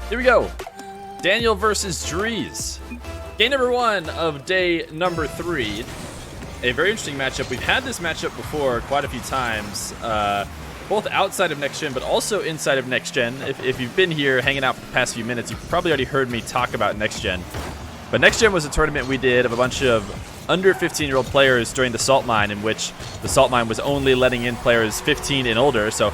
Here we go. Daniel versus Dreaz. Game number 1 of day number 3. A very interesting matchup. We've had this matchup before quite a few times, both outside of Next Gen, but also inside of Next Gen. If you've been here hanging out for the past few minutes, you've probably already heard me talk about Next Gen. But Next Gen was a tournament we did of a bunch of under 15-year-old players during the Salt Mine, in which the Salt Mine was only letting in players 15 and older. So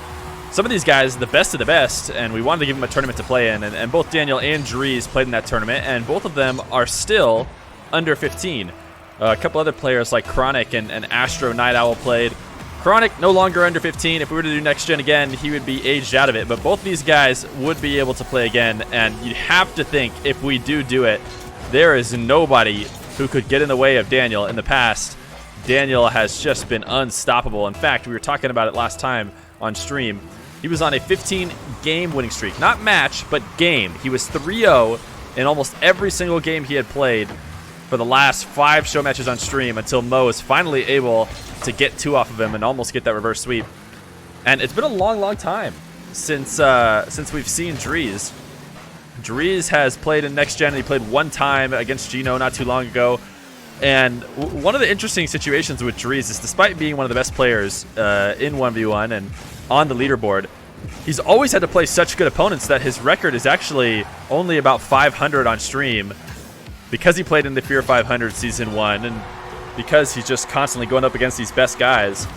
some of these guys, the best of the best, and we wanted to give them a tournament to play in. And both Daniel and Dreaz played in that tournament, and both of them are still under 15. A couple other players like Chronic and Astro Night Owl played. Chronic no longer under 15. If we were to do Next Gen again, he would be aged out of it. But both these guys would be able to play again, and you'd have to think if we do it, there is nobody who could get in the way of Daniel. In the past, Daniel has just been unstoppable. In fact, we were talking about it last time on stream. He was on a 15-game winning streak. Not match, but game. He was 3-0 in almost every single game he had played for the last 5 show matches on stream until Mo was finally able to get 2 off of him and almost get that reverse sweep. And it's been a long time since we've seen Dreaz. Dreaz has played in Next Gen. He played 1 time against Gino not too long ago. And one of the interesting situations with Dreaz is, despite being one of the best players in 1v1 and on the leaderboard, he's always had to play such good opponents that his record is actually only about 500 on stream, because he played in the Feer 500 Season 1 and because he's just constantly going up against these best guys.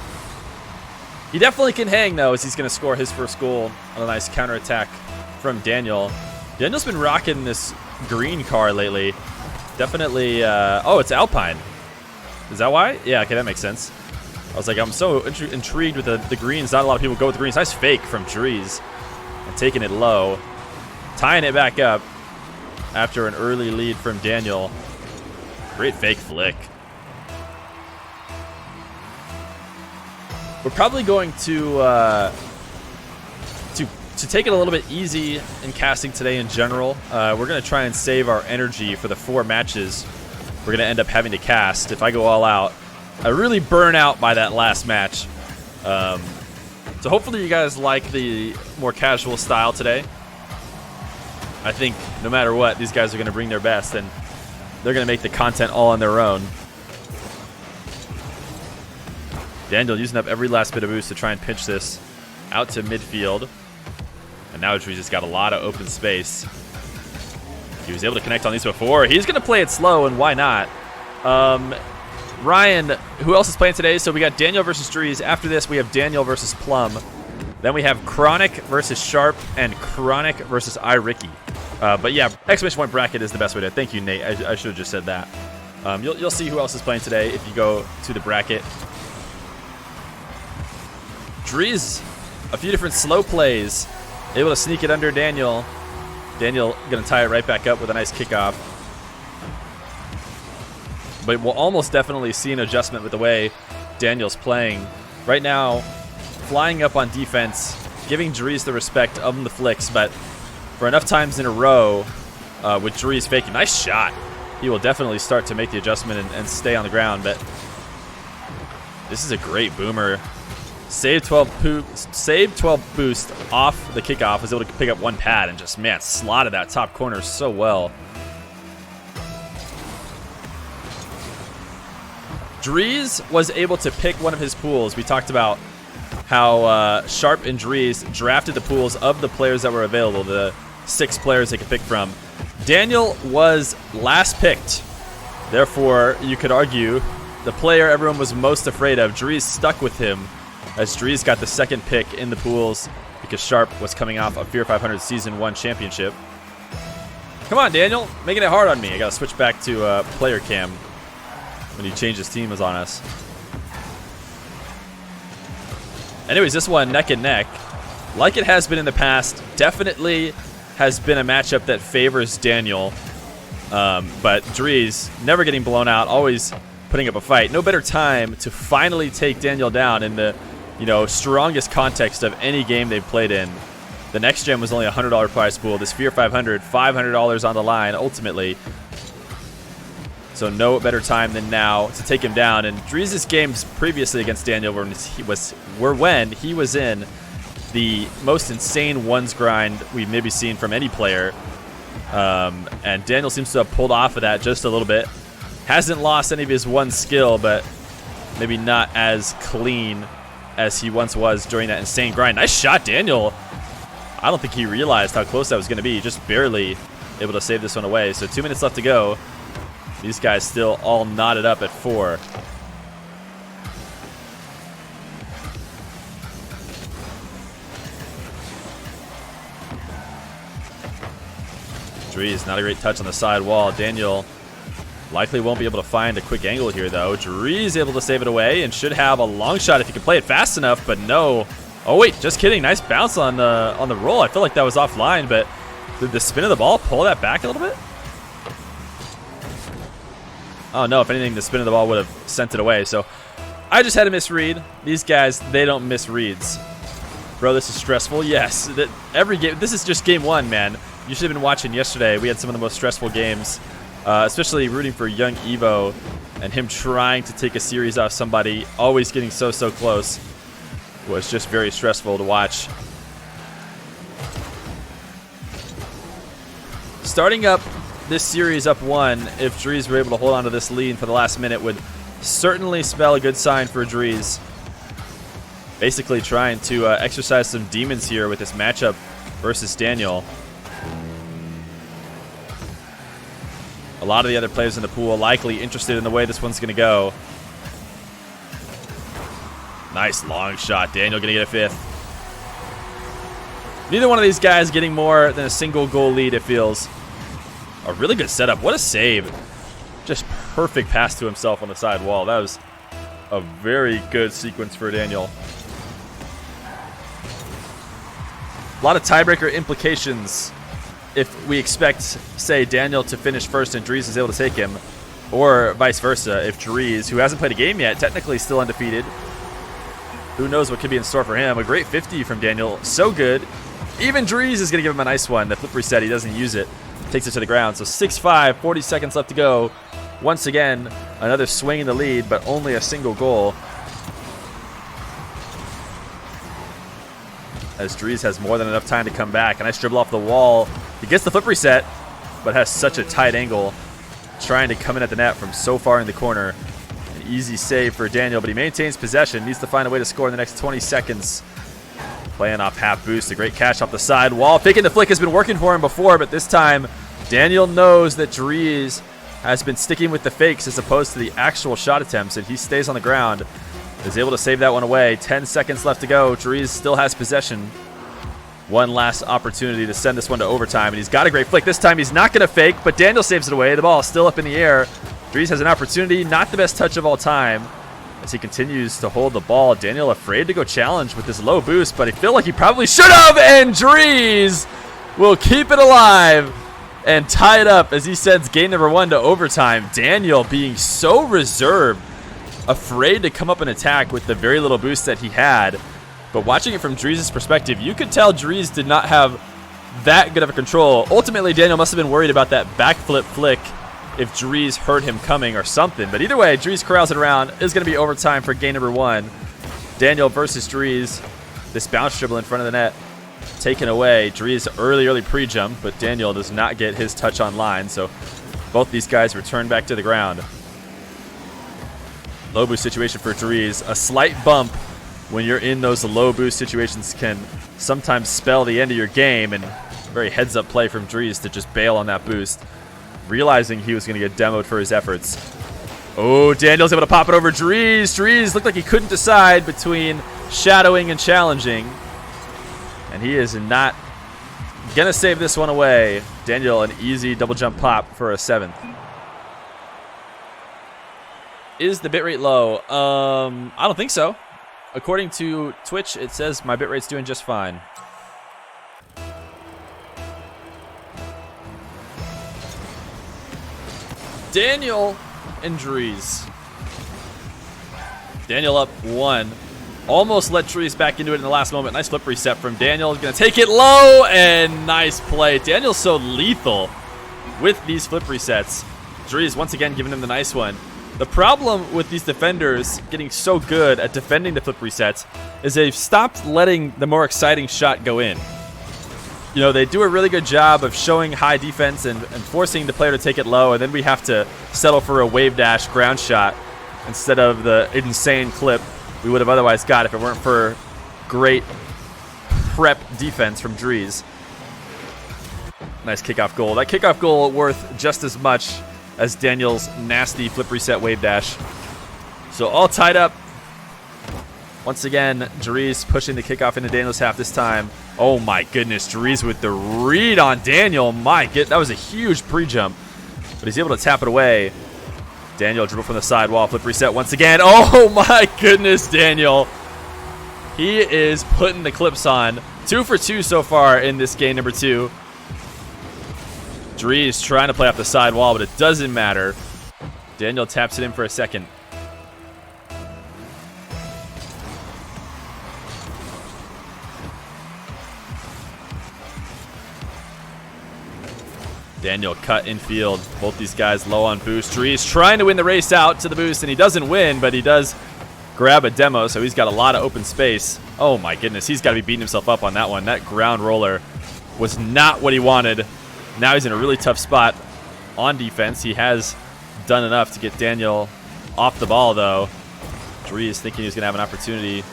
He definitely can hang, though, as he's going to score his first goal on a nice counterattack from Daniel. Daniel's been rocking this green car lately. Definitely, oh, it's Alpine. Is that why? Yeah, okay, that makes sense. I was like, I'm so intrigued with the greens. Not a lot of people go with the greens. Nice fake from Dreaz. And taking it low. Tying it back up after an early lead from Daniel. Great fake flick. We're probably going to take it a little bit easy in casting today in general. We're going to try and save our energy for the 4 matches we're going to end up having to cast. If I go all out, I really burn out by that last match. So hopefully you guys like the more casual style today. I think no matter what, these guys are going to bring their best, and they're going to make the content all on their own. Daniel using up every last bit of boost to try and pinch this out to midfield. And now Dreaz has got a lot of open space. He was able to connect on these before. He's going to play it slow, and why not? Ryan, who else is playing today? So we got Daniel versus Dreaz. After this, we have Daniel versus Plum. Then we have Chronic versus Sharp and Chronic versus iRicky. But yeah, exclamation point bracket is the best way to. Thank you, Nate. I should have just said that. You'll see who else is playing today if you go to the bracket. Dreaz, a few different slow plays. Able to sneak it under Daniel. Daniel going to tie it right back up with a nice kickoff. But we'll almost definitely see an adjustment with the way Daniel's playing. Right now, flying up on defense, giving Dreaz the respect of the flicks, but for enough times in a row with Dreaz faking. Nice shot. He will definitely start to make the adjustment and stay on the ground, but this is a great boomer. Save 12 boost off the kickoff. Was able to pick up 1 pad and just, man, slotted that top corner so well. Dreaz was able to pick one of his pools. We talked about how Sharp and Dreaz drafted the pools of the players that were available, the 6 players they could pick from. Daniel was last picked. Therefore, you could argue the player everyone was most afraid of. Dreaz stuck with him, as Dreaz got the 2nd pick in the pools because Sharp was coming off a Feer 500 Season 1 championship. Come on, Daniel. Making it hard on me. I got to switch back to player cam when he changed his team was on us. Anyways, this one neck and neck. Like it has been in the past, definitely has been a matchup that favors Daniel. But Dreaz never getting blown out, always putting up a fight. No better time to finally take Daniel down in the strongest context of any game they've played in. The Next Gen was only a $100 prize pool. This Feer 500, $500 on the line ultimately. So no better time than now to take him down. And Dreaz's games previously against Daniel were when he was in the most insane ones grind we've maybe seen from any player. And Daniel seems to have pulled off of that just a little bit. Hasn't lost any of his one skill, but maybe not as clean as he once was during that insane grind. Nice shot, Daniel. I don't think he realized how close that was going to be. Just barely able to save this one away. So 2 minutes left to go. These guys still all knotted up at 4. Dreaz, not a great touch on the side wall. Daniel likely won't be able to find a quick angle here, though. Dreaz able to save it away and should have a long shot if he can play it fast enough, but no. Oh, wait, just kidding. Nice bounce on the roll. I feel like that was offline, but did the spin of the ball pull that back a little bit? Oh, no. If anything, the spin of the ball would have sent it away. So I just had a misread. These guys, they don't miss reads. Bro, this is stressful. Yes. Every game. This is just game 1, man. You should have been watching yesterday. We had some of the most stressful games, especially rooting for young Evo and him trying to take a series off somebody, always getting so close. Was just very stressful to watch. Starting up this series up 1, if Dreaz were able to hold on to this lead for the last minute, would certainly spell a good sign for Dreaz. Basically trying to exercise some demons here with this matchup versus Daniel. A lot of the other players in the pool likely interested in the way this one's going to go. Nice long shot. Daniel going to get a 5th. Neither one of these guys getting more than a single goal lead, it feels. A really good setup. What a save. Just perfect pass to himself on the side wall. That was a very good sequence for Daniel. A lot of tiebreaker implications if we expect, say, Daniel to finish first and Dreaz is able to take him, or vice versa. If Dreaz, who hasn't played a game yet, technically still undefeated, who knows what could be in store for him. A great 50 from Daniel. So good. Even Dreaz is going to give him a nice one. The flip reset, he doesn't use it. Takes it to the ground. So 6-5, 40 seconds left to go. Once again, another swing in the lead, but only a single goal. As Dreaz has more than enough time to come back. A nice dribble off the wall. He gets the flip reset, but has such a tight angle. Trying to come in at the net from so far in the corner. An easy save for Daniel, but he maintains possession. Needs to find a way to score in the next 20 seconds. Playing off half boost. A great catch off the side wall. Faking the flick has been working for him before, but this time Daniel knows that Dreaz has been sticking with the fakes as opposed to the actual shot attempts, and he stays on the ground. Is able to save that one away. 10 seconds left to go. Dreaz still has possession. One last opportunity to send this one to overtime, and he's got a great flick. This time he's not going to fake, but Daniel saves it away. The ball is still up in the air. Dreaz has an opportunity. Not the best touch of all time as he continues to hold the ball. Daniel afraid to go challenge with this low boost, but I feel like he probably should have, and Dreaz will keep it alive and tie it up as he sends game number 1 to overtime. Daniel being so reserved, afraid to come up and attack with the very little boost that he had. But watching it from Dreaz's perspective, you could tell Dreaz did not have that good of a control. Ultimately, Daniel must have been worried about that backflip flick if Dreaz heard him coming or something. But either way, Dreaz corrals it around. It's going to be overtime for game number 1. Daniel versus Dreaz. This bounce dribble in front of the net taken away. Dreaz early pre-jump, but Daniel does not get his touch on line. So both these guys return back to the ground. Low boost situation for Dreaz. A slight bump when you're in those low boost situations can sometimes spell the end of your game, and very heads up play from Dreaz to just bail on that boost, realizing he was going to get demoed for his efforts. Oh, Daniel's able to pop it over Dreaz. Dreaz looked like he couldn't decide between shadowing and challenging, and he is not going to save this one away. Daniel, an easy double jump pop for a 7th. Is the bitrate low? I don't think so. According to Twitch, it says my bitrate's doing just fine. Daniel and Dreaz. Daniel up 1. Almost let Dreaz back into it in the last moment. Nice flip reset from Daniel. He's going to take it low, and nice play. Daniel's so lethal with these flip resets. Dreaz once again giving him the nice one. The problem with these defenders getting so good at defending the flip resets is they've stopped letting the more exciting shot go in. You know, they do a really good job of showing high defense and forcing the player to take it low, and then we have to settle for a wave dash ground shot instead of the insane clip we would have otherwise got if it weren't for great prep defense from Dreaz. Nice kickoff goal. That kickoff goal worth just as much as Daniel's nasty flip reset wave dash. So all tied up. Once again, Dreaz pushing the kickoff into Daniel's half this time. Oh my goodness, Dreaz with the read on Daniel. That was a huge pre-jump, but he's able to tap it away. Daniel dribble from the sidewall, flip reset once again. Oh my goodness, Daniel. He is putting the clips on. 2 for 2 so far in this game number 2. Dreaz trying to play off the sidewall, but it doesn't matter. Daniel taps it in for a second. Daniel cut infield. Both these guys low on boost. Dreaz trying to win the race out to the boost, and he doesn't win, but he does grab a demo, so he's got a lot of open space. Oh my goodness, he's got to be beating himself up on that one. That ground roller was not what he wanted. Now he's in a really tough spot on defense. He has done enough to get Daniel off the ball, though. Dreaz thinking he was going to have an opportunity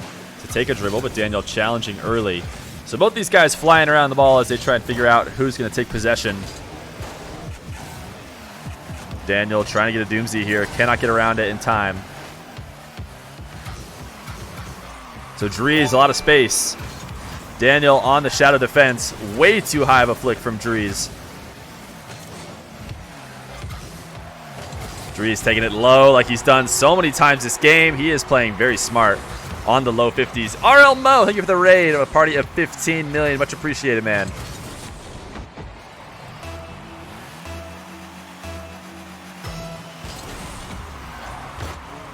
to take a dribble, but Daniel challenging early. So both these guys flying around the ball as they try and figure out who's going to take possession. Daniel trying to get a doozy here. Cannot get around it in time. So Dreaz, a lot of space. Daniel on the shadow defense. Way too high of a flick from Dreaz. Dreaz taking it low like he's done so many times this game. He is playing very smart on the low 50s. RL Mo, thank you for the raid of a party of 15 million. Much appreciated, man.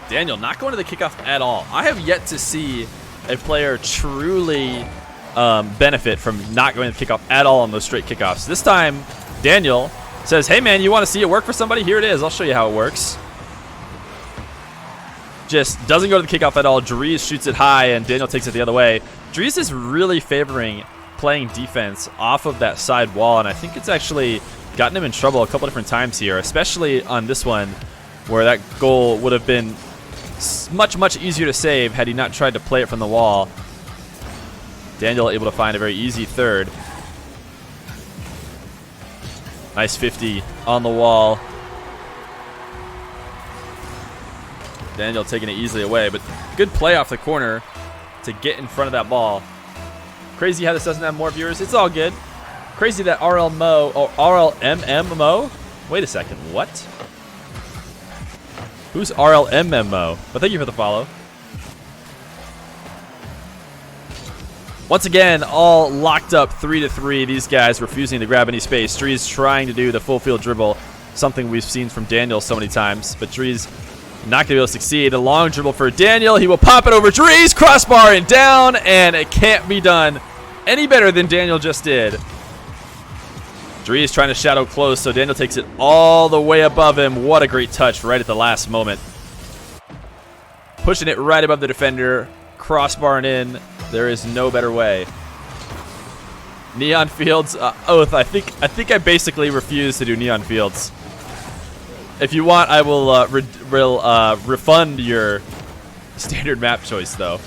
Daniel not going to the kickoff at all. I have yet to see a player truly benefit from not going to the kickoff at all on those straight kickoffs. This time, Daniel says, hey man, you want to see it work for somebody? Here it is. I'll show you how it works. Just doesn't go to the kickoff at all. Dreaz shoots it high, and Daniel takes it the other way. Dreaz is really favoring playing defense off of that side wall, and I think it's actually gotten him in trouble a couple different times here, especially on this one where that goal would have been much easier to save had he not tried to play it from the wall. Daniel able to find a very easy third. Nice 50 on the wall. Daniel taking it easily away, but good play off the corner to get in front of that ball. Crazy how this doesn't have more viewers. It's all good. Crazy that RL Mo, or RLMM Mo? Wait a second, what? Who's RLMM Mo? But thank you for the follow. Once again, all locked up 3-3. These guys refusing to grab any space. Dreaz trying to do the full field dribble, something we've seen from Daniel so many times. But Dreaz not going to be able to succeed. A long dribble for Daniel. He will pop it over Dreaz. Crossbar and down, and it can't be done any better than Daniel just did. Dreaz trying to shadow close, so Daniel takes it all the way above him. What a great touch right at the last moment. Pushing it right above the defender. Crossbarring in. There is no better way. Neon Fields Oath. I think I basically refuse to do Neon Fields. If you want, I will refund your standard map choice, though.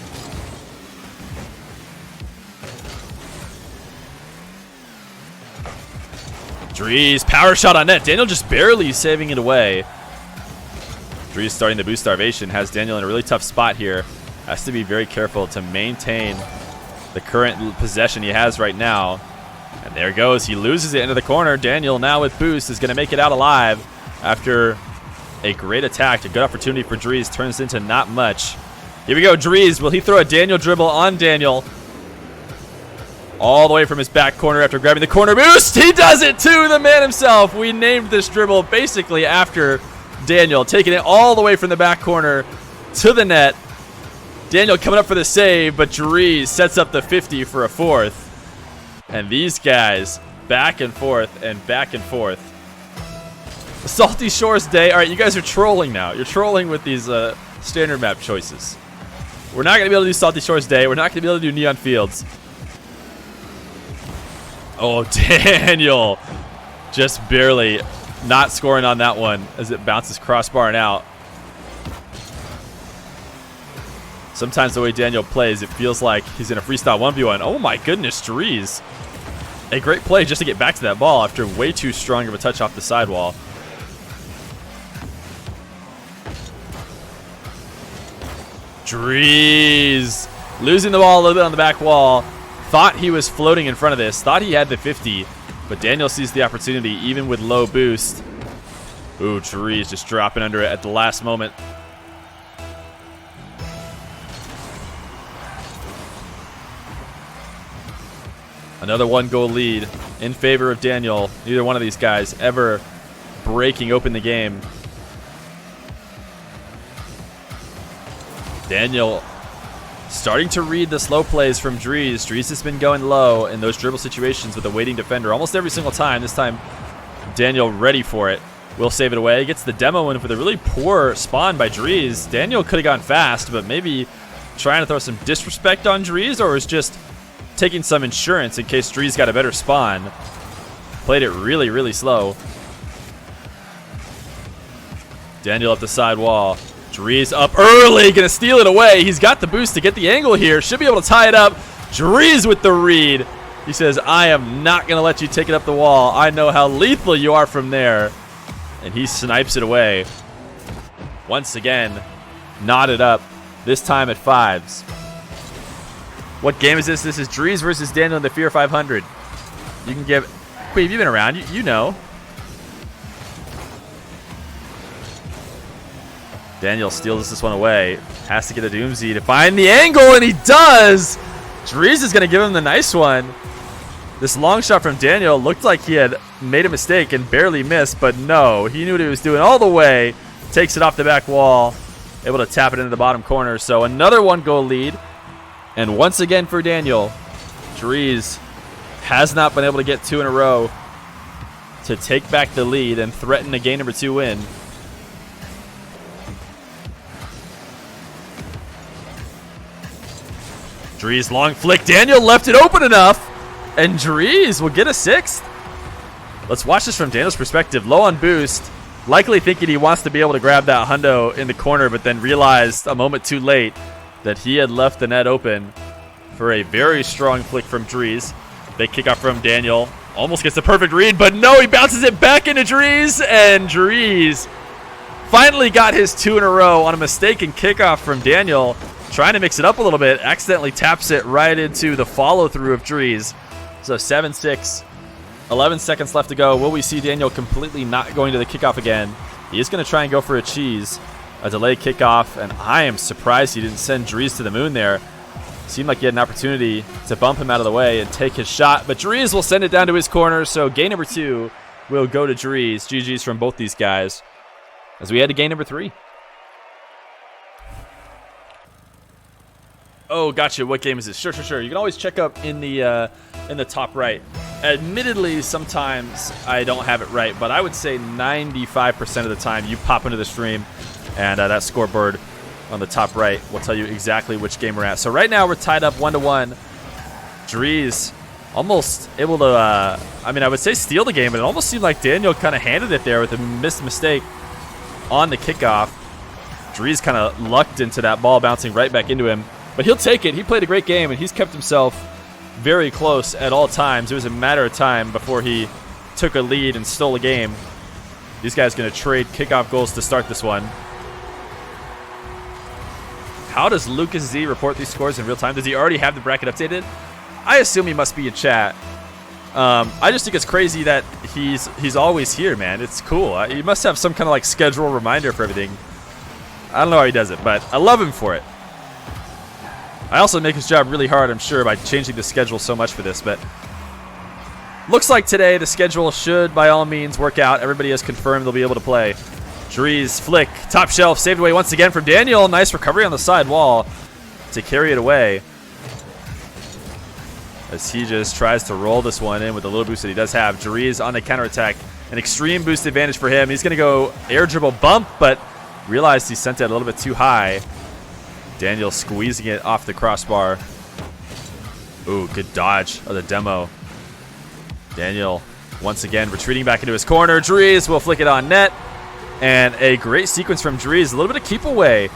Dreaz, power shot on net. Daniel just barely saving it away. Dreaz starting to boost starvation. Has Daniel in a really tough spot here. Has to be very careful to maintain the current possession he has right now. And there goes. He loses it into the corner. Daniel now with boost is going to make it out alive after a great attack. A good opportunity for Dreaz. Turns into not much. Here we go. Dreaz. Will he throw a Daniel dribble on Daniel? All the way from his back corner after grabbing the corner boost. He does it too, the man himself. We named this dribble basically after Daniel. Taking it all the way from the back corner to the net. Daniel coming up for the save, but Dreaz sets up the 50 for a fourth. And these guys back and forth and back and forth. Salty Shores Day. All right, you guys are trolling now. You're trolling with these standard map choices. We're not going to be able to do Salty Shores Day. We're not going to be able to do Neon Fields. Oh, Daniel. Just barely not scoring on that one as it bounces crossbar and out. Sometimes the way Daniel plays, it feels like he's in a freestyle 1v1. Oh my goodness, Dreaz. A great play just to get back to that ball after way too strong of a touch off the sidewall. Dreaz losing the ball a little bit on the back wall. Thought he was floating in front of this. Thought he had the 50. But Daniel sees the opportunity even with low boost. Ooh, Dreaz just dropping under it at the last moment. Another 1-goal lead in favor of Daniel. Neither one of these guys ever breaking open the game. Daniel starting to read the slow plays from Dreaz. Dreaz has been going low in those dribble situations with a waiting defender almost every single time. This time, Daniel ready for it. Will save it away. Gets the demo in with a really poor spawn by Dreaz. Daniel could have gone fast, but maybe trying to throw some disrespect on Dreaz, or is just taking some insurance in case Dreaz got a better spawn. Played it really, really slow. Daniel up the side wall. Dreaz up early, gonna steal it away. He's got the boost to get the angle here. Should be able to tie it up. Dreaz with the read. He says, I am not gonna let you take it up the wall. I know how lethal you are from there. And he snipes it away. Once again, knotted up, this time at 5s. What game is this? This is Dreaz versus Daniel in the Feer 500. You can give... Wait, have you been around? You know. Daniel steals this one away. Has to get a Doomsy to find the angle, and he does! Dreaz is going to give him the nice one. This long shot from Daniel looked like he had made a mistake and barely missed, but no. He knew what he was doing all the way. Takes it off the back wall. Able to tap it into the bottom corner. So another 1-goal lead. And once again for Daniel, Dreaz has not been able to get 2 in a row to take back the lead and threaten a game number 2 win. Dreaz long flick. Daniel left it open enough, and Dreaz will get a 6th. Let's watch this from Daniel's perspective. Low on boost, likely thinking he wants to be able to grab that hundo in the corner, but then realized a moment too late that he had left the net open for a very strong flick from Dreaz. Big kickoff from Daniel. Almost gets the perfect read, but no, he bounces it back into Dreaz, and Dreaz finally got his 2 in a row on a mistaken kickoff from Daniel. Trying to mix it up a little bit, accidentally taps it right into the follow-through of Dreaz. So 7-6, 11 seconds left to go. Will we see Daniel completely not going to the kickoff again? He is going to try and go for a cheese. A delayed kickoff, and I am surprised he didn't send Dreaz to the moon there. Seemed like he had an opportunity to bump him out of the way and take his shot, but Dreaz will send it down to his corner, so game number 2 will go to Dreaz. GG's from both these guys as we head to game number 3. Oh, gotcha. What game is this? Sure. You can always check up in the top right. Admittedly, sometimes I don't have it right, but I would say 95% of the time you pop into the stream and that scoreboard on the top right will tell you exactly which game we're at. So right now we're tied up 1-1. Dreaz almost able to, I would say steal the game, but it almost seemed like Daniel kind of handed it there with a missed mistake on the kickoff. Dreaz kind of lucked into that ball bouncing right back into him. But he'll take it. He played a great game, and he's kept himself very close at all times. It was a matter of time before he took a lead and stole a game. These guys going to trade kickoff goals to start this one. How does Lucas Z report these scores in real time? Does he already have the bracket updated? I assume he must be in chat. I just think it's crazy that he's always here, man. It's cool. He must have some kind of like schedule reminder for everything. I don't know how he does it, but I love him for it. I also make his job really hard, I'm sure, by changing the schedule so much for this, but looks like today the schedule should, by all means, work out. Everybody has confirmed they'll be able to play. Dreaz, flick, top shelf, saved away once again from Daniel. Nice recovery on the side wall to carry it away as he just tries to roll this one in with the little boost that he does have. Dreaz on the counterattack An extreme boost advantage for him. He's going to go air dribble bump, but realized he sent it a little bit too high. Daniel squeezing it off the crossbar. Ooh, good dodge of the demo. Daniel once again retreating back into his corner. Dreaz will flick it on net. And a great sequence from Dreaz. A little bit of keep away,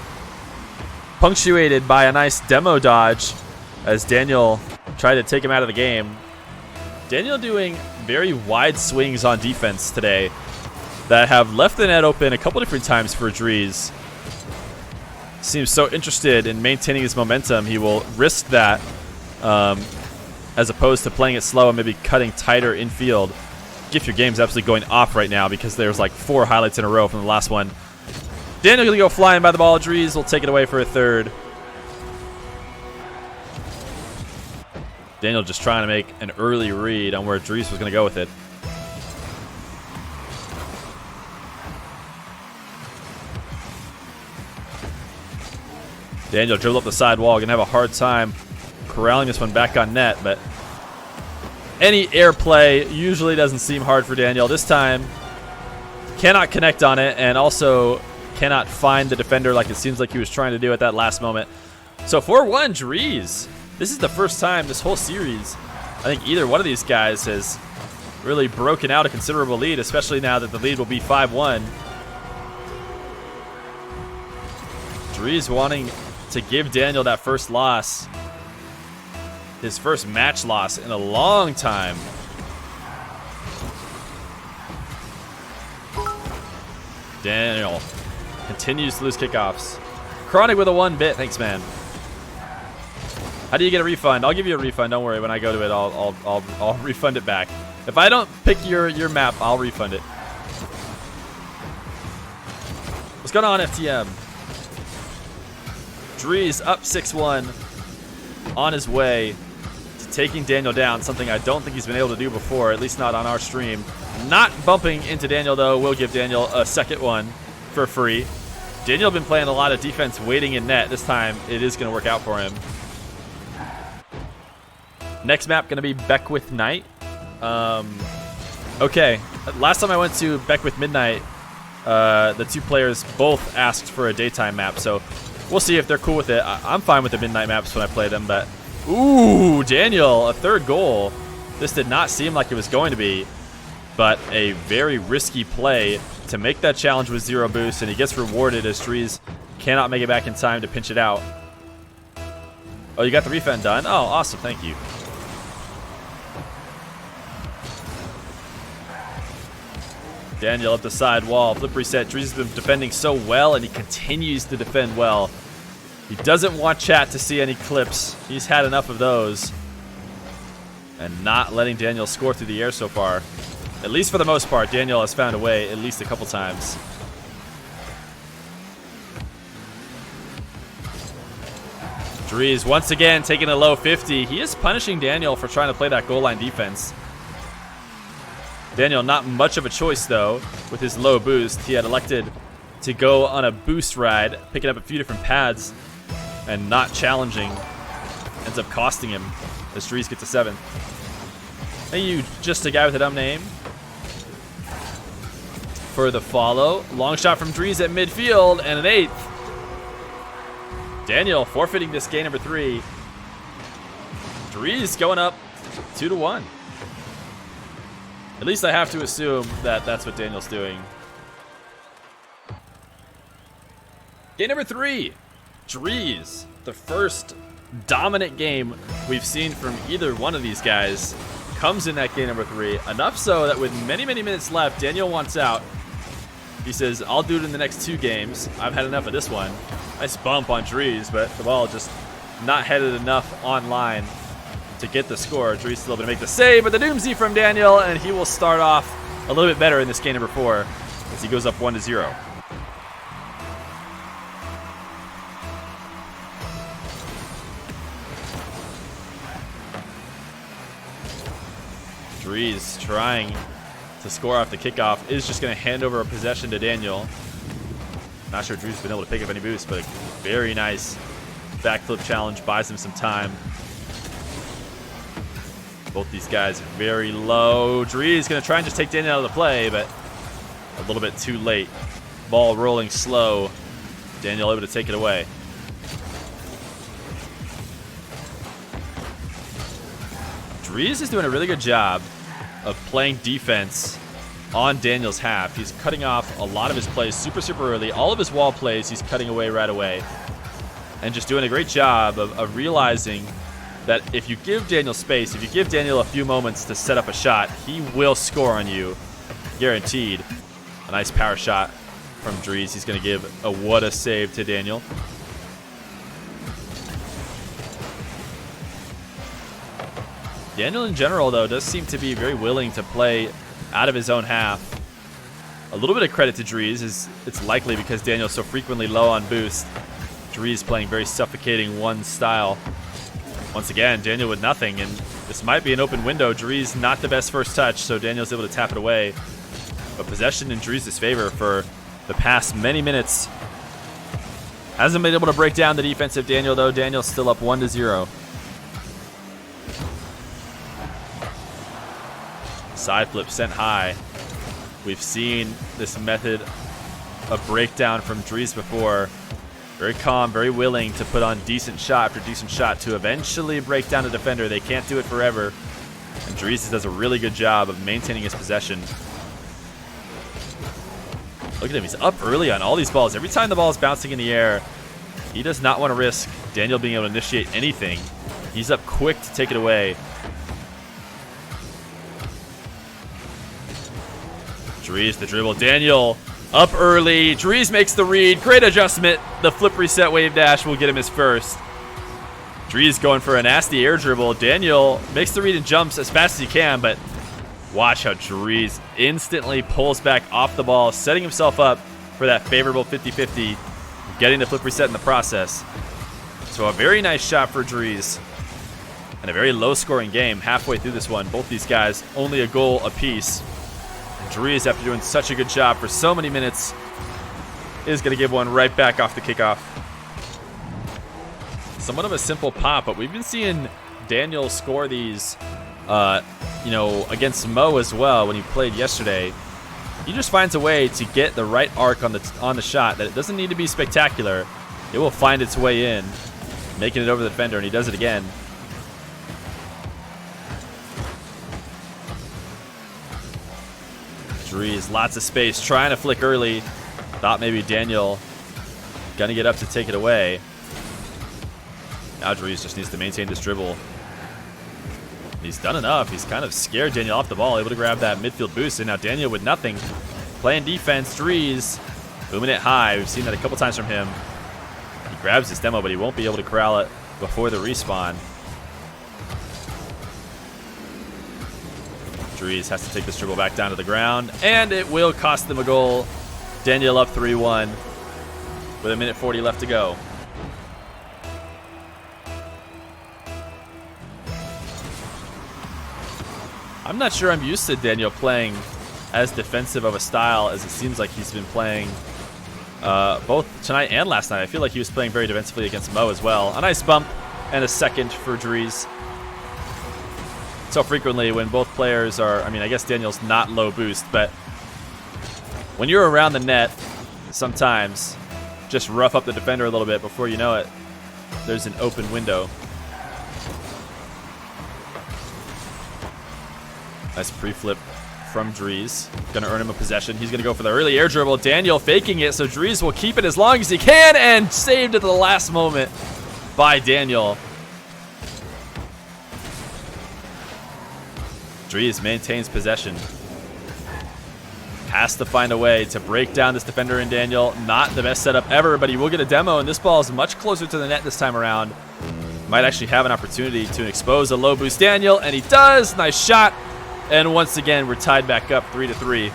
punctuated by a nice demo dodge as Daniel tried to take him out of the game. Daniel doing very wide swings on defense today that have left the net open a couple different times for Dreaz. Seems so interested in maintaining his momentum. He will risk that as opposed to playing it slow and maybe cutting tighter infield. Gift Your Game's absolutely going off right now because there's like 4 highlights in a row from the last one. Daniel going to go flying by the ball. Dreaz will take it away for a third. Daniel just trying to make an early read on where Dreaz was going to go with it. Daniel dribbled up the side wall. Going to have a hard time corralling this one back on net, but any air play usually doesn't seem hard for Daniel. This time, cannot connect on it and also cannot find the defender like it seems like he was trying to do at that last moment. So 4-1 Dreaz. This is the first time this whole series I think either one of these guys has really broken out a considerable lead, especially now that the lead will be 5-1. Dreaz wanting to give Daniel that first loss. His first match loss in a long time. Daniel continues to lose kickoffs. Chronic with a 1-bit. Thanks, man. How do you get a refund? I'll give you a refund. Don't worry. When I go to it, I'll refund it back. If I don't pick your map, I'll refund it. What's going on, FTM? Dreaz up 6-1. On his way to taking Daniel down, something I don't think he's been able to do before, at least not on our stream. Not bumping into Daniel, though, will give Daniel a second one for free. Daniel been playing a lot of defense waiting in net. This time, it is going to work out for him. Next map going to be Beckwith Night. Okay, last time I went to Beckwith Midnight, the 2 players both asked for a daytime map, so we'll see if they're cool with it. I'm fine with the midnight maps when I play them, but ooh, Daniel, a 3rd goal. This did not seem like it was going to be, but a very risky play to make that challenge with 0 boost, and he gets rewarded as Dreaz cannot make it back in time to pinch it out. Oh, you got the refund done? Oh, awesome, thank you. Daniel up the side wall, flip reset. Dreaz has been defending so well, and he continues to defend well. He doesn't want chat to see any clips. He's had enough of those. And not letting Daniel score through the air so far. At least for the most part, Daniel has found a way at least a couple times. Dreaz once again taking a low 50. He is punishing Daniel for trying to play that goal line defense. Daniel, not much of a choice, though, with his low boost. He had elected to go on a boost ride, picking up a few different pads, and not challenging. Ends up costing him as Dreaz gets a 7th. Hey, you, just a guy with a dumb name. For the follow. Long shot from Dreaz at midfield, and an 8th. Daniel forfeiting this game number 3. Dreaz going up 2-1. At least I have to assume that that's what Daniel's doing. Game number 3. Dreaz. The first dominant game we've seen from either one of these guys comes in that game number 3. Enough so that with many, many minutes left, Daniel wants out. He says, I'll do it in the next 2 games. I've had enough of this one. Nice bump on Dreaz, but the ball just not headed enough online to get the score. Dreaz still able to make the save, but the doomsday from Daniel, and he will start off a little bit better in this game number 4 as he goes up 1-0. Dreaz trying to score off the kickoff, is just going to hand over a possession to Daniel. Not sure Dreaz has been able to pick up any boost, but a very nice backflip challenge buys him some time. Both these guys very low. Dreaz going to try and just take Daniel out of the play, but a little bit too late. Ball rolling slow. Daniel able to take it away. Dreaz is doing a really good job of playing defense on Daniel's half. He's cutting off a lot of his plays super early. All of his wall plays he's cutting away right away. And just doing a great job of realizing that if you give Daniel space, if you give Daniel a few moments to set up a shot, he will score on you. Guaranteed. A nice power shot from Dreaz. He's going to give a what a save to Daniel. Daniel in general, though, does seem to be very willing to play out of his own half. A little bit of credit to Dreaz. It's likely because Daniel's so frequently low on boost. Dreaz playing very suffocating one style. Once again, Daniel with nothing, and this might be an open window. Dreaz not the best first touch, so Daniel's able to tap it away. But possession in Dreaz's favor for the past many minutes. Hasn't been able to break down the defensive Daniel, though. Daniel's still up 1-0. Side flip sent high. We've seen this method of breakdown from Dreaz before. Very calm, very willing to put on decent shot after decent shot to eventually break down a defender. They can't do it forever. And Dreaz does a really good job of maintaining his possession. Look at him. He's up early on all these balls. Every time the ball is bouncing in the air, he does not want to risk Daniel being able to initiate anything. He's up quick to take it away. Dreaz the dribble. Daniel up early. Dreaz makes the read. Great adjustment. The flip reset wave dash will get him his first. Dreaz going for a nasty air dribble. Daniel makes the read and jumps as fast as he can, but watch how Dreaz instantly pulls back off the ball, setting himself up for that favorable 50-50, getting the flip reset in the process. So a very nice shot for Dreaz. And a very low-scoring game halfway through this one. Both these guys only a goal apiece. Dreaz, after doing such a good job for so many minutes, is going to give one right back off the kickoff. Somewhat of a simple pop, but we've been seeing Daniel score these, against Mo as well when he played yesterday. He just finds a way to get the right arc on the shot that it doesn't need to be spectacular. It will find its way in, making it over the defender, and he does it again. Dreaz, lots of space, trying to flick early. Thought maybe Daniel gonna get up to take it away. Now Dreaz just needs to maintain this dribble. He's done enough. He's kind of scared Daniel off the ball, able to grab that midfield boost. And now Daniel with nothing, playing defense. Dreaz booming it high. We've seen that a couple times from him. He grabs his demo, but he won't be able to corral it before the respawn. Dreaz has to take this dribble back down to the ground, and it will cost them a goal. Daniel up 3-1 with 1:40 left to go. I'm not sure I'm used to Daniel playing as defensive of a style as it seems like he's been playing both tonight and last night. I feel like he was playing very defensively against Mo as well. A nice bump and a second for Dreaz. So frequently when both players are, I guess Daniel's not low boost, but when you're around the net, sometimes just rough up the defender a little bit before you know it. There's an open window. Nice pre-flip from Dreaz. Going to earn him a possession. He's going to go for the early air dribble. Daniel faking it, so Dreaz will keep it as long as he can, and saved at the last moment by Daniel. Dreaz maintains possession. Has to find a way to break down this defender in Daniel. Not the best setup ever, but he will get a demo, and this ball is much closer to the net this time around. Might actually have an opportunity to expose a low boost Daniel, and he does. Nice shot. And once again, we're tied back up 3-3.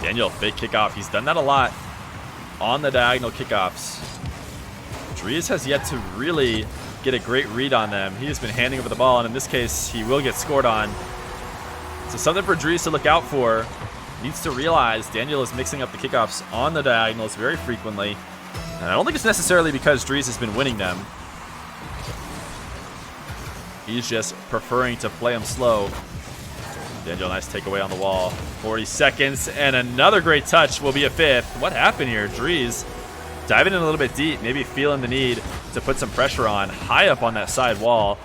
Daniel, fake kickoff. He's done that a lot on the diagonal kickoffs. Dreaz has yet to really get a great read on them. He has been handing over the ball, and in this case, he will get scored on. So something for Dreaz to look out for. needs to realize Daniel is mixing up the kickoffs on the diagonals very frequently. And I don't think it's necessarily because Dreaz has been winning them. He's just preferring to play them slow. Daniel, nice takeaway on the wall. 40 seconds, and another great touch will be a fifth. What happened here? Dreaz diving in a little bit deep, maybe feeling the need to put some pressure on. High up on that side wall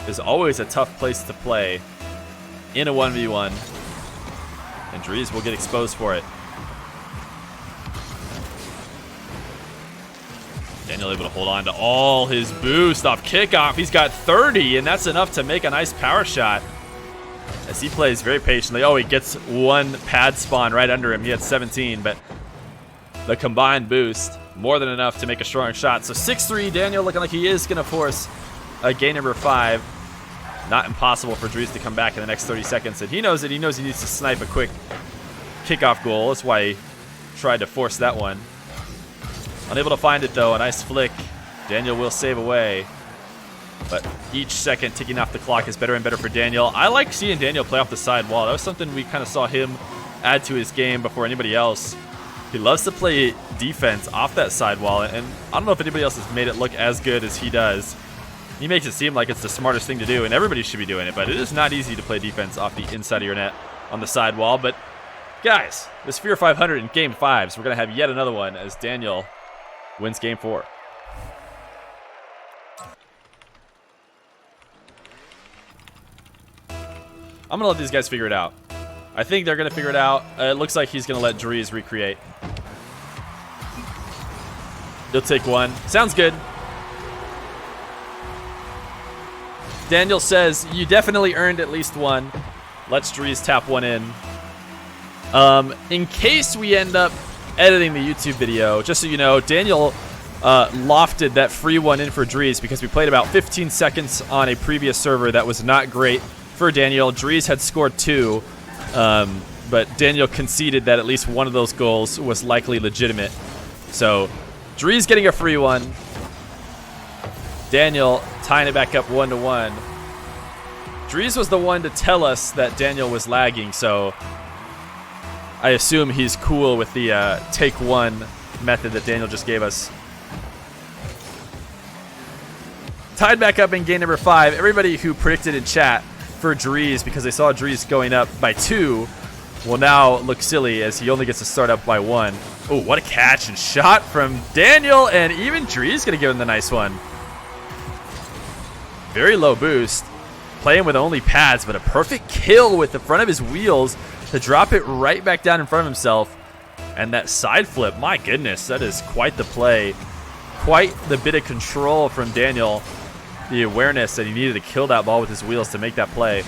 is always a tough place to play in a 1v1. And Dreaz will get exposed for it. Daniel able to hold on to all his boost off kickoff. He's got 30, and that's enough to make a nice power shot. As he plays very patiently. Oh, he gets one pad spawn right under him. He had 17, but the combined boost, more than enough to make a strong shot. So 6-3, Daniel looking like he is going to force a game number 5. Not impossible for Dreaz to come back in the next 30 seconds. And he knows it. He knows he needs to snipe a quick kickoff goal. That's why he tried to force that one. Unable to find it, though. A nice flick. Daniel will save away. But each second ticking off the clock is better and better for Daniel. I like seeing Daniel play off the side wall. That was something we kind of saw him add to his game before anybody else. He loves to play defense off that side wall, and I don't know if anybody else has made it look as good as he does. He makes it seem like it's the smartest thing to do, and everybody should be doing it, but it is not easy to play defense off the inside of your net on the side wall. But guys, this Feer 500 in Game 5, so we're going to have yet another one as Daniel wins Game 4. I'm going to let these guys figure it out. I think they're going to figure it out. It looks like he's going to let Dreaz recreate. He'll take one. Sounds good. Daniel says, you definitely earned at least one. Let's Dreaz tap one in. In case we end up editing the YouTube video, just so you know, Daniel lofted that free one in for Dreaz because we played about 15 seconds on a previous server that was not great for Daniel. Dreaz had scored 2, but Daniel conceded that at least one of those goals was likely legitimate. So Dreaz getting a free one. Daniel tying it back up 1-1. Dreaz was the one to tell us that Daniel was lagging, so I assume he's cool with the take one method that Daniel just gave us. Tied back up in game number 5. Everybody who predicted in chat for Dreaz, because they saw Dreaz going up by 2, will now look silly as he only gets to start up by 1. Oh, what a catch and shot from Daniel, and even Dreaz going to give him the nice one. Very low boost, playing with only pads, but a perfect kill with the front of his wheels to drop it right back down in front of himself. And that side flip, my goodness, that is quite the play. Quite the bit of control from Daniel. The awareness that he needed to kill that ball with his wheels to make that play.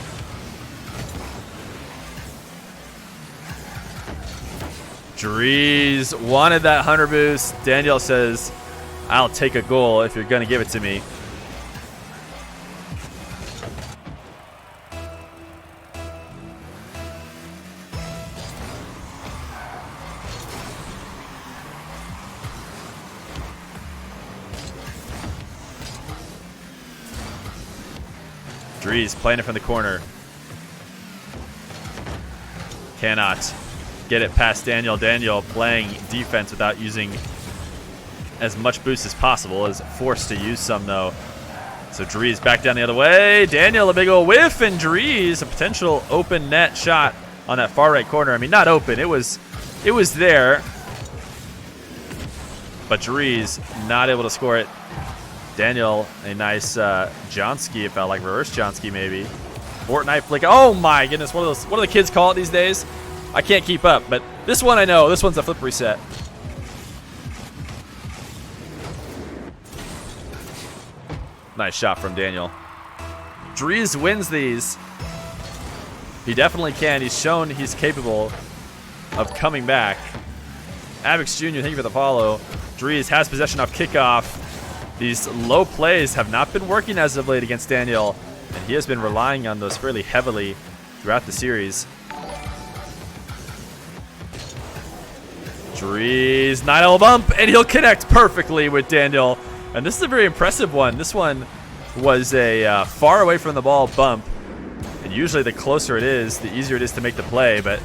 Dreaz wanted that 100 boost. Daniel says, I'll take a goal if you're going to give it to me. Dreaz playing it from the corner. Cannot get it past Daniel. Daniel playing defense without using as much boost as possible. Is forced to use some, though. So Dreaz back down the other way. Daniel a big old whiff, and Dreaz a potential open net shot on that far right corner. I mean, not open. It was there. But Dreaz not able to score it. Daniel, a nice Johnski, it felt like reverse Johnski maybe. Fortnite flick. Oh my goodness, what do the kids call it these days? I can't keep up, but this one I know. This one's a flip reset. Nice shot from Daniel. Dreaz wins these. He definitely can. He's shown he's capable of coming back. Avix Jr., thank you for the follow. Dreaz has possession off kickoff. These low plays have not been working as of late against Daniel, and he has been relying on those fairly heavily throughout the series. Dreaz, 9L bump, and he'll connect perfectly with Daniel. And this is a very impressive one. This one was a far away from the ball bump, and usually the closer it is, the easier it is to make the play, but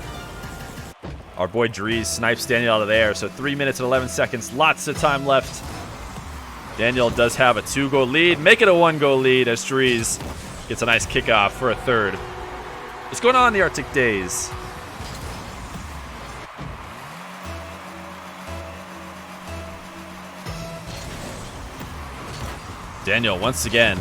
Our boy Dreaz snipes Daniel out of there. So 3 minutes and 11 seconds. Lots of time left. Daniel does have a 2-goal lead. Make it a 1-goal lead as Dreaz gets a nice kickoff for a third. What's going on in the Arctic days? Daniel once again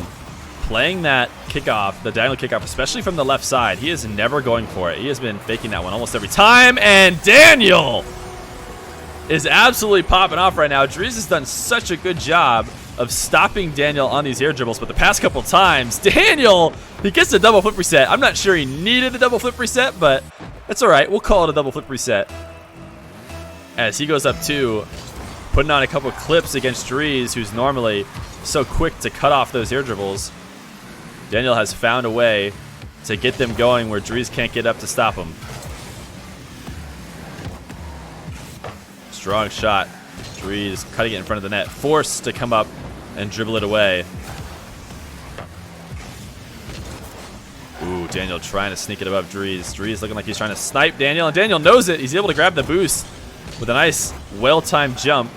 playing that kickoff, the diagonal kickoff, especially from the left side. He is never going for it. He has been faking that one almost every time. And Daniel is absolutely popping off right now. Dreaz has done such a good job of stopping Daniel on these air dribbles, but the past couple times, Daniel, he gets a double flip reset. I'm not sure he needed a double flip reset, but that's all right. We'll call it a double flip reset. As he goes up 2, putting on a couple clips against Dreaz, who's normally so quick to cut off those air dribbles. Daniel has found a way to get them going where Dreaz can't get up to stop him. Strong shot. Dreaz cutting it in front of the net. Forced to come up and dribble it away. Ooh, Daniel trying to sneak it above Dreaz. Dreaz looking like he's trying to snipe Daniel, and Daniel knows it. He's able to grab the boost with a nice, well-timed jump.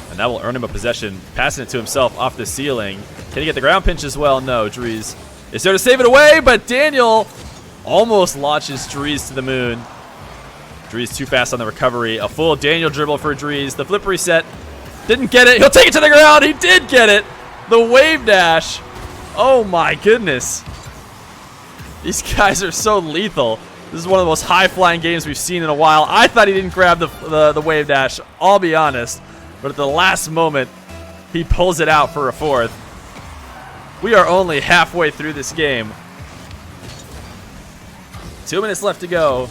And that will earn him a possession. Passing it to himself off the ceiling. Can he get the ground pinch as well? No, Dreaz is there to save it away, but Daniel almost launches Dreaz to the moon. Dreaz too fast on the recovery. A full Daniel dribble for Dreaz. The flip reset. Didn't get it. He'll take it to the ground. He did get it. The wave dash. Oh my goodness. These guys are so lethal. This is one of the most high-flying games we've seen in a while. I thought he didn't grab the wave dash, I'll be honest. But at the last moment, he pulls it out for a fourth. We are only halfway through this game. 2 minutes left to go.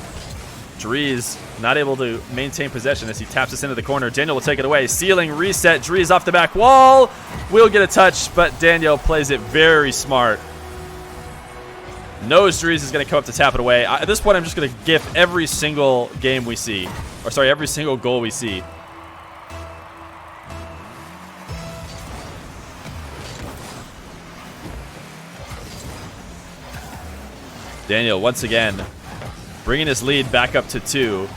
Dreaz not able to maintain possession as he taps us into the corner. Daniel will take it away. Ceiling reset. Dreaz off the back wall. Will get a touch, but Daniel plays it very smart. Knows Dreaz is going to come up to tap it away. At this point, I'm just going to gif every single game we see. Or sorry, every single goal we see. Daniel once again bringing his lead back up to 2.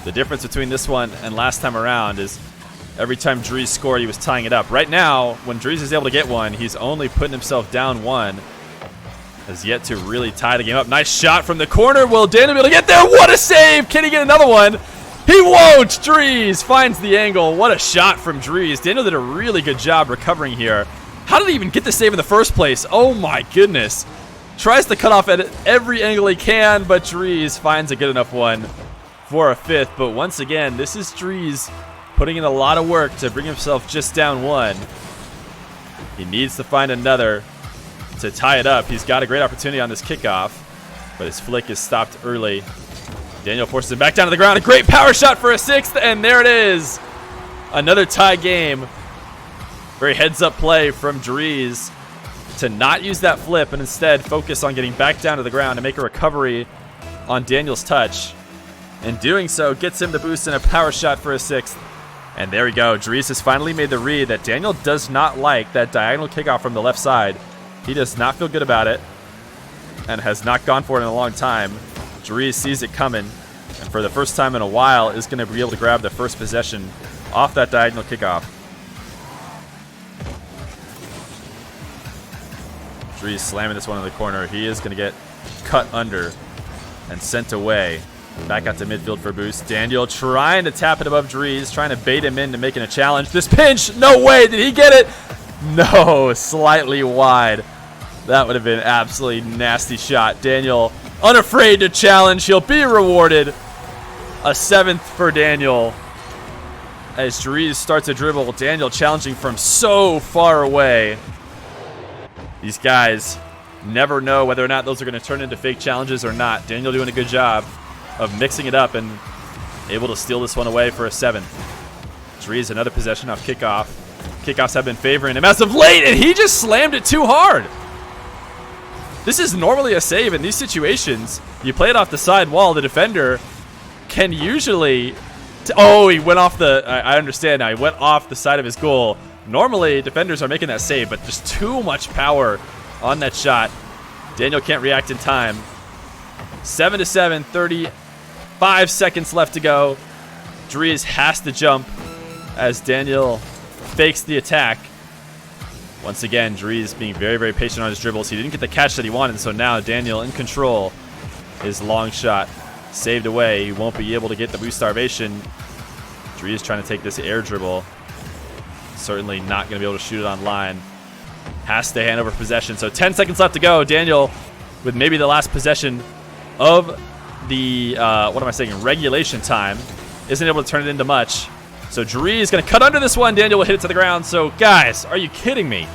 The difference between this one and last time around is every time Dreaz scored, he was tying it up. Right now, when Dreaz is able to get one, he's only putting himself down 1. Has yet to really tie the game up. Nice shot from the corner. Will Daniel be able to get there? What a save! Can he get another one? He won't! Dreaz finds the angle. What a shot from Dreaz. Daniel did a really good job recovering here. How did he even get the save in the first place? Oh my goodness. Tries to cut off at every angle he can, but Dreaz finds a good enough one for a 5th. But once again, this is Dreaz putting in a lot of work to bring himself just down 1. He needs to find another to tie it up. He's got a great opportunity on this kickoff, but his flick is stopped early. Daniel forces him back down to the ground. A great power shot for a 6th, and there it is. Another tie game. Very heads-up play from Dreaz to not use that flip and instead focus on getting back down to the ground and make a recovery on Daniel's touch. In doing so, gets him the boost in a power shot for a 6th. And there we go. Dreaz has finally made the read that Daniel does not like that diagonal kickoff from the left side. He does not feel good about it and has not gone for it in a long time. Dreaz sees it coming, and for the first time in a while is going to be able to grab the first possession off that diagonal kickoff. Dreaz slamming this one in the corner. He is going to get cut under and sent away. Back out to midfield for boost. Daniel trying to tap it above Dreaz, trying to bait him into making a challenge. This pinch, no way, did he get it? No, slightly wide. That would have been an absolutely nasty shot. Daniel unafraid to challenge. He'll be rewarded. A 7th for Daniel. As Dreaz starts to dribble, Daniel challenging from so far away. These guys never know whether or not those are going to turn into fake challenges or not. Daniel doing a good job of mixing it up and able to steal this one away for a 7th. Dreaz another possession off kickoff. Kickoffs have been favoring him as of late, and he just slammed it too hard. This is normally a save in these situations. You play it off the side wall, the defender can usually... Oh, he went off the... I understand now. He went off the side of his goal. Normally, defenders are making that save, but just too much power on that shot. Daniel can't react in time. 7-7, 5 seconds left to go. Dreaz has to jump as Daniel fakes the attack. Once again, Dreaz being very, very patient on his dribbles. He didn't get the catch that he wanted, so now Daniel in control. His long shot saved away. He won't be able to get the boost starvation. Dreaz trying to take this air dribble. Certainly not going to be able to shoot it on line. Has to hand over possession. So 10 seconds left to go. Daniel with maybe the last possession of the, regulation time. Isn't able to turn it into much. So Dreaz is going to cut under this one. Daniel will hit it to the ground. So guys, are you kidding me?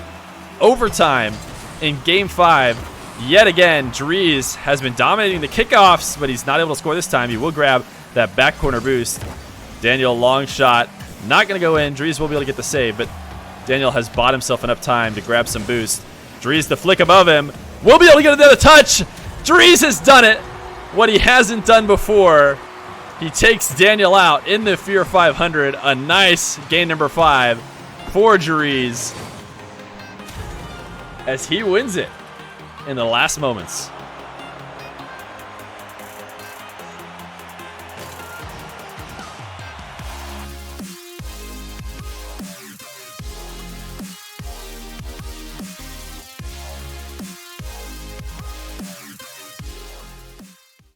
Overtime in game 5. Yet again, Dreaz has been dominating the kickoffs, but he's not able to score this time. He will grab that back corner boost. Daniel, long shot. Not going to go in. Dreaz will be able to get the save, but Daniel has bought himself enough time to grab some boost. Dreaz, the flick above him. Will be able to get another touch. Dreaz has done it. What he hasn't done before. He takes Daniel out in the Feer 500. A nice game number 5 for Dreaz as he wins it in the last moments.